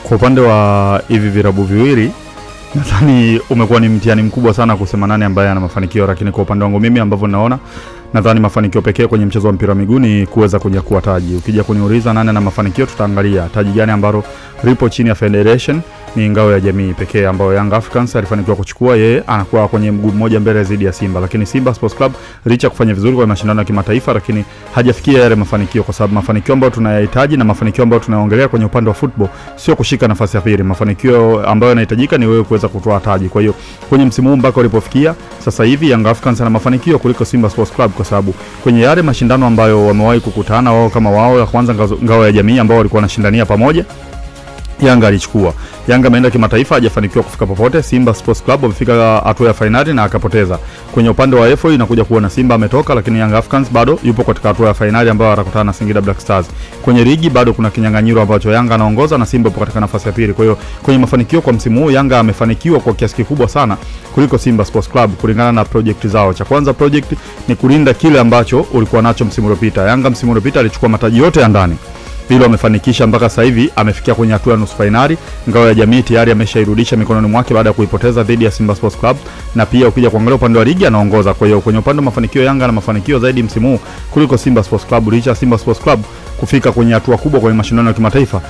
Kwa upande wa hivi virabu viwili, nadhani umekuwa ni mtihani mkubwa sana kusema nani ambaye ana mafanikio, lakini kwa upande wangu mimi ambavyo naona, nadhani mafanikio pekee kwenye mchezo wa mpira wa miguu ni kuweza kunyakua taji. Ukija kuniuliza nani ana mafanikio, tutaangalia taji gani ambalo lipo chini ya Federation. Ni ngao ya jamii pekee ambayo Young Africans alifanikiwa kuchukua. Yeye anakuwa kwenye mguu mmoja mbele zaidi ya Simba, lakini Simba Sports Club licha kufanya vizuri kwa mashindano ya kimataifa, lakini hajafikia yale mafanikio, kwa sababu mafanikio ambayo tunayahitaji na mafanikio ambayo tunaongelea kwenye upande wa football sio kushika nafasi ya pili. Mafanikio ambayo yanahitajika ni wewe kuweza kutoa taji. Kwa hiyo kwenye msimu huu mpaka ulipofikia sasa hivi, Young Africans ana mafanikio kuliko Simba Sports Club, kwa sababu kwenye yale mashindano ambayo wamewahi kukutana wao kama wao, ya kwanza ngao ya jamii ambao walikuwa wanashindania pamoja, Yanga alichukua. Yanga ameenda kimataifa, hajafanikiwa kufika popote. Simba Sports Club wamefika hatua ya finali na akapoteza. Kwenye upande wa FA inakuja kuona Simba ametoka, lakini Young Africans bado yupo katika hatua ya finali ambayo atakutana na Singida Black Stars. Kwenye ligi bado kuna kinyang'anyiro ambacho Yanga anaongoza na Simba yupo katika nafasi ya pili. Kwa hiyo kwenye mafanikio kwa msimu huu Yanga amefanikiwa kwa kiasi kikubwa sana kuliko Simba Sports Club kulingana na project zao. Cha kwanza project ni kulinda kile ambacho ulikuwa nacho msimu uliopita. Yanga msimu uliopita alichukua mataji yote ya ndani. Hilo amefanikisha mpaka sasa hivi amefikia kwenye hatua ya nusu finali. Ngao ya jamii tayari ameshairudisha mikononi mwake baada ya kuipoteza dhidi ya Simba Sports Club, na pia ukija kuangalia upande wa ligi anaongoza. Kwa hiyo kwenye upande wa mafanikio Yanga na mafanikio zaidi msimu huu kuliko Simba Sports Club, licha Simba Sports Club kufika kwenye hatua kubwa kwenye mashindano ya kimataifa.